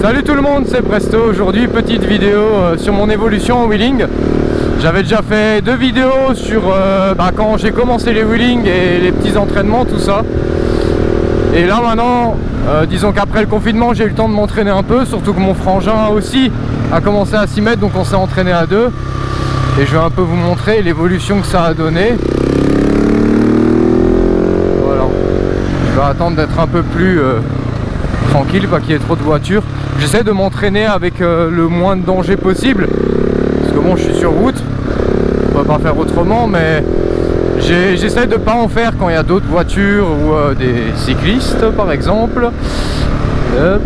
Salut tout le monde, c'est Presto. Aujourd'hui petite vidéo sur mon évolution en wheeling. J'avais déjà fait 2 vidéos sur quand j'ai commencé les wheeling et les petits entraînements, tout ça. Et là maintenant, disons qu'après le confinement j'ai eu le temps de m'entraîner un peu, surtout que mon frangin aussi a commencé à s'y mettre, donc on s'est entraîné à 2. Et je vais un peu vous montrer l'évolution que ça a donné. Voilà. Je vais attendre d'être un peu plus tranquille, pas qu'il y ait trop de voitures. J'essaie de m'entraîner avec le moins de danger possible. Parce que bon, je suis sur route, on va pas faire autrement, mais j'essaie de pas en faire quand il y a d'autres voitures ou des cyclistes par exemple. Hop. Hop.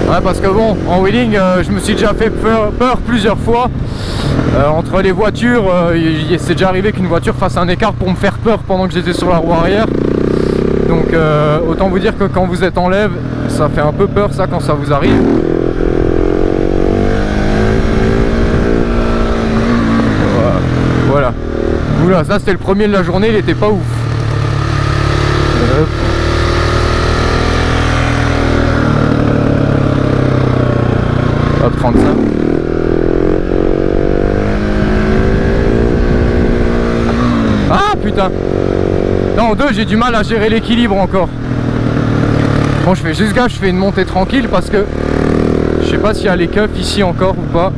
Ouais, parce que bon, en wheeling, je me suis déjà fait peur plusieurs fois. Entre les voitures, c'est déjà arrivé qu'une voiture fasse un écart pour me faire peur pendant que j'étais sur la roue arrière. Donc autant vous dire que quand vous êtes en lève, ça fait un peu peur ça quand ça vous arrive. Voilà. Oula, ça c'était le premier de la journée, il était pas ouf. Hop. Hop, 35. Ah putain. Non, en 2 j'ai du mal à gérer l'équilibre encore. Bon, je fais juste gaffe, je fais une montée tranquille parce que je sais pas s'il y a les keufs ici encore ou pas.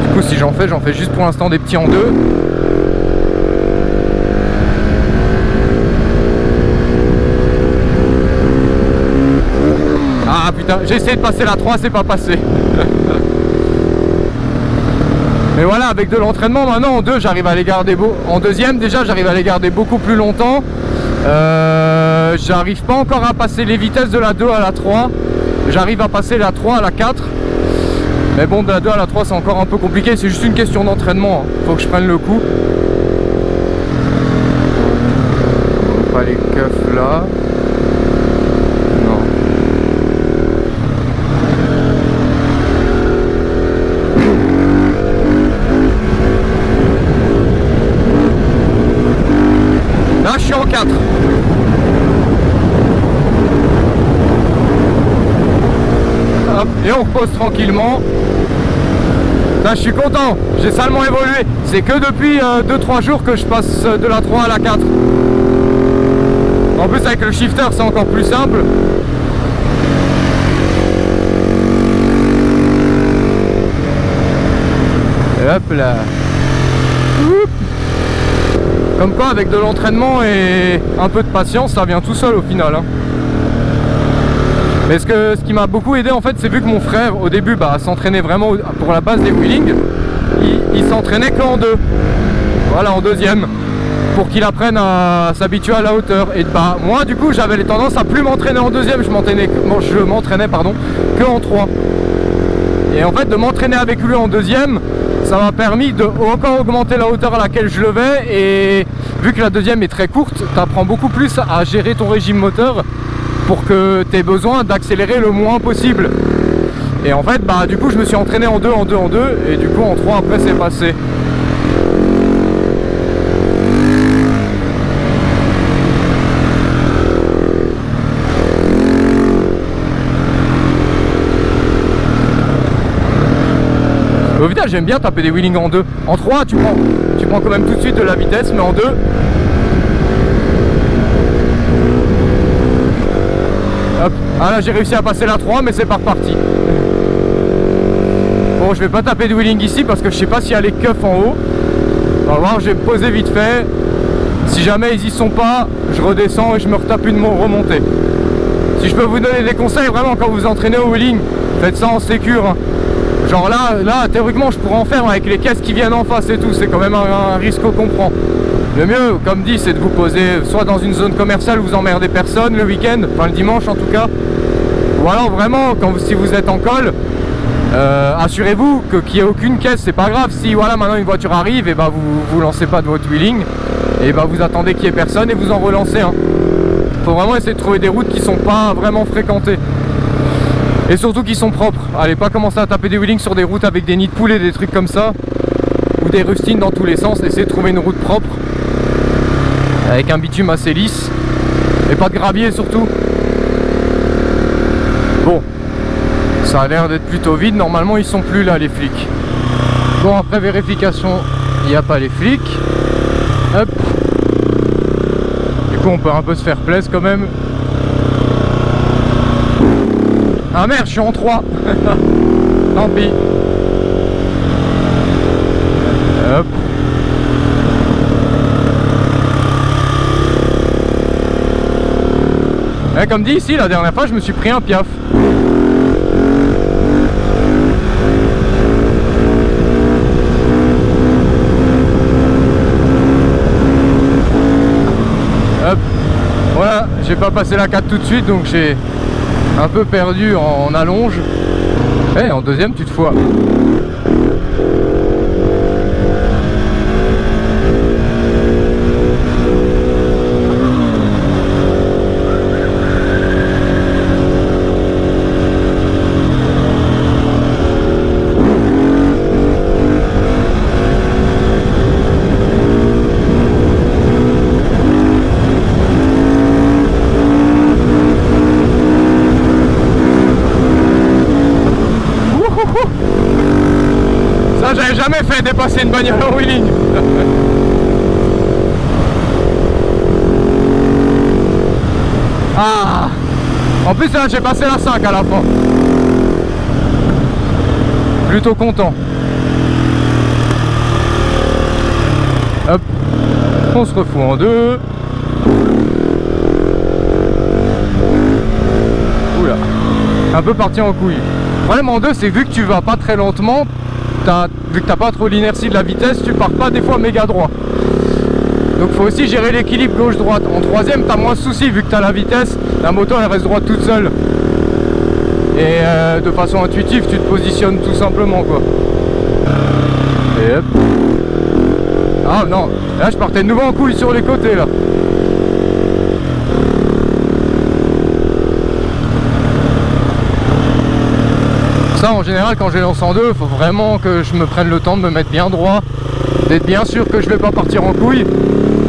Du coup si j'en fais juste pour l'instant des petits en 2. Ah putain, j'ai essayé de passer la 3, c'est pas passé. Mais voilà, avec de l'entraînement maintenant en 2 j'arrive à les garder en deuxième déjà j'arrive à les garder beaucoup plus longtemps. J'arrive pas encore à passer les vitesses de la 2 à la 3. J'arrive à passer la 3 à la 4. Mais bon, de la 2 à la 3 c'est encore un peu compliqué, c'est juste une question d'entraînement, hein. Faut que je prenne le coup. Pas les keufs là. Non. Là je suis en 4. Hop, et on repose tranquillement. Là je suis content, j'ai salement évolué. C'est que depuis 2-3 jours que je passe de la 3 à la 4. En plus avec le shifter c'est encore plus simple. Et hop là. Oup. Comme quoi avec de l'entraînement et un peu de patience ça vient tout seul au final, hein. Mais ce qui m'a beaucoup aidé en fait, c'est vu que mon frère au début s'entraînait vraiment pour la base des wheelings, il s'entraînait qu'en 2, voilà, en deuxième, pour qu'il apprenne à s'habituer à la hauteur. Et moi du coup j'avais les tendances à plus m'entraîner en deuxième, je m'entraînais que en 3. Et en fait de m'entraîner avec lui en deuxième, ça m'a permis de encore augmenter la hauteur à laquelle je levais. Et vu que la deuxième est très courte, tu apprends beaucoup plus à gérer ton régime moteur pour que tu aies besoin d'accélérer le moins possible. Et en fait du coup je me suis entraîné en 2, et du coup en 3 après c'est passé. Au final j'aime bien taper des wheelings en 2. En 3 tu prends quand même tout de suite de la vitesse, mais en 2 hop. Ah là j'ai réussi à passer la 3 mais c'est pas reparti. Bon, je vais pas taper de wheeling ici parce que je sais pas s'il y a les keufs en haut. On va voir, je vais me poser vite fait. Si jamais ils y sont pas, je redescends et je me retape une remontée. Si je peux vous donner des conseils vraiment quand vous entraînez au wheeling, faites ça en sécure, hein. Genre là théoriquement je pourrais en faire avec les caisses qui viennent en face et tout, c'est quand même un risque qu'on prend. Le mieux, comme dit, c'est de vous poser soit dans une zone commerciale où vous emmerdez personne le week-end, enfin le dimanche en tout cas. Ou alors vraiment, si vous êtes en col, assurez-vous qu'il n'y ait aucune caisse, c'est pas grave. Si voilà maintenant une voiture arrive, et vous lancez pas de votre wheeling, et vous attendez qu'il n'y ait personne et vous en relancez un. Faut vraiment essayer de trouver des routes qui sont pas vraiment fréquentées. Et surtout qu'ils sont propres. Allez pas commencer à taper des wheelings sur des routes avec des nids de poules et des trucs comme ça, ou des rustines dans tous les sens. Essayez de trouver une route propre avec un bitume assez lisse et pas de gravier surtout. Bon, ça a l'air d'être plutôt vide. Normalement ils sont plus là les flics. Bon, après vérification, il n'y a pas les flics. Hop. Du coup on peut un peu se faire plaisir quand même. Ah merde, je suis en 3. Tant pis. Hop. Et comme dit ici, la dernière fois je me suis pris un piaf. Hop. Voilà, j'ai pas passé la 4 tout de suite, donc j'ai un peu perdu en allonge. Et en deuxième tu te foires. Ça j'avais jamais fait dépasser une bagnole en wheeling. Ah, en plus là j'ai passé la 5 à la fin. Plutôt content. Hop, on se refout en deux. Oula, un peu parti en couille. Le problème en deux, c'est vu que tu vas pas très lentement, vu que t'as pas trop l'inertie de la vitesse, tu pars pas des fois méga droit. Donc faut aussi gérer l'équilibre gauche-droite. En troisième, t'as moins de soucis vu que t'as la vitesse, la moto elle reste droite toute seule. Et de façon intuitive, tu te positionnes tout simplement quoi. Et hop. Ah non, là je partais de nouveau en couille sur les côtés là. Ça en général quand je lance en deux, il faut vraiment que je me prenne le temps de me mettre bien droit, d'être bien sûr que je vais pas partir en couille.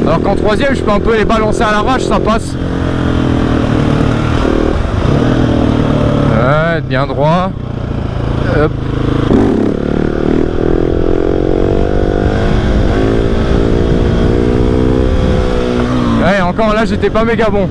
Alors qu'en troisième je peux un peu les balancer à l'arrache, ça passe. Ouais, être bien droit. Hop. Ouais, encore là j'étais pas méga bon.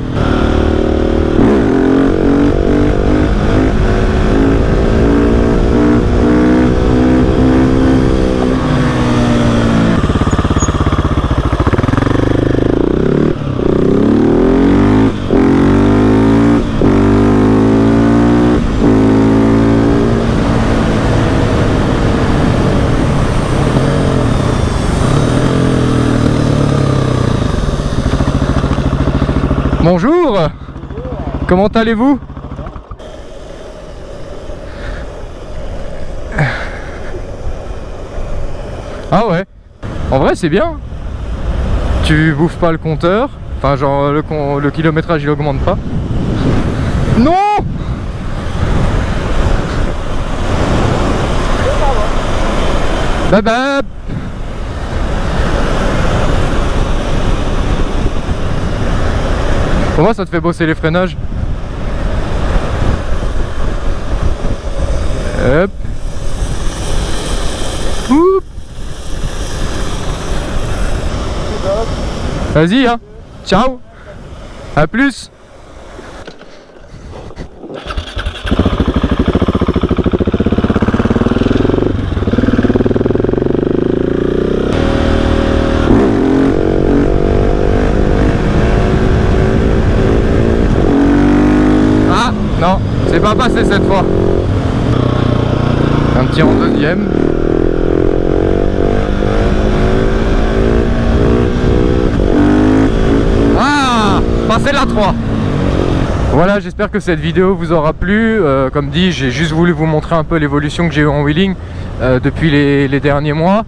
Bonjour. Bonjour. Comment allez-vous? Ah ouais. En vrai c'est bien. Tu bouffes pas le compteur. Enfin genre le kilométrage il augmente pas. Non. Bye bye. Pour moi ça te fait bosser les freinages. Hop. Oup. Vas-y hein. Ciao. À plus. Non, c'est pas passé cette fois. Un petit en deuxième. Ah, passé la 3. Voilà, j'espère que cette vidéo vous aura plu. Comme dit, j'ai juste voulu vous montrer un peu l'évolution que j'ai eu en wheeling depuis les derniers mois.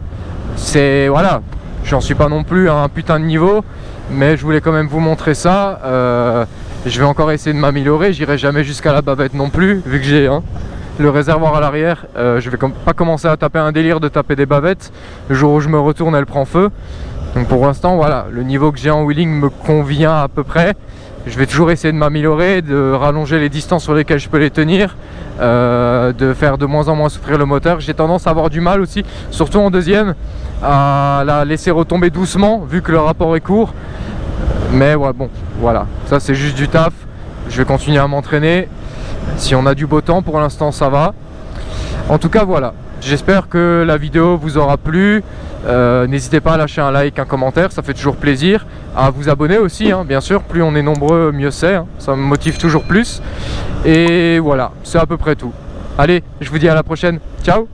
C'est, voilà, j'en suis pas non plus à un putain de niveau, mais je voulais quand même vous montrer ça. Je vais encore essayer de m'améliorer, j'irai jamais jusqu'à la bavette non plus, vu que j'ai le réservoir à l'arrière. Je vais pas commencer à taper un délire de taper des bavettes. Le jour où je me retourne, elle prend feu. Donc pour l'instant, voilà, le niveau que j'ai en wheeling me convient à peu près. Je vais toujours essayer de m'améliorer, de rallonger les distances sur lesquelles je peux les tenir, de faire de moins en moins souffrir le moteur. J'ai tendance à avoir du mal aussi, surtout en deuxième, à la laisser retomber doucement, vu que le rapport est court. Mais ouais, bon, voilà, ça c'est juste du taf. Je vais continuer à m'entraîner. Si on a du beau temps, pour l'instant ça va. En tout cas, voilà. J'espère que la vidéo vous aura plu. N'hésitez pas à lâcher un like, un commentaire, ça fait toujours plaisir. À vous abonner aussi, hein, bien sûr. Plus on est nombreux, mieux c'est. Hein. Ça me motive toujours plus. Et voilà, c'est à peu près tout. Allez, je vous dis à la prochaine. Ciao!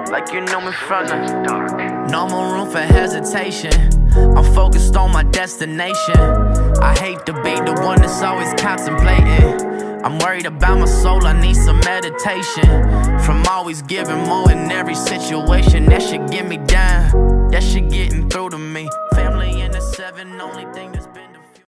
Like you know me from the no more room for hesitation. I'm focused on my destination. I hate to be the one that's always contemplating. I'm worried about my soul, I need some meditation. From always giving more in every situation. That shit get me down, that shit getting through to me. Family in the 7, only thing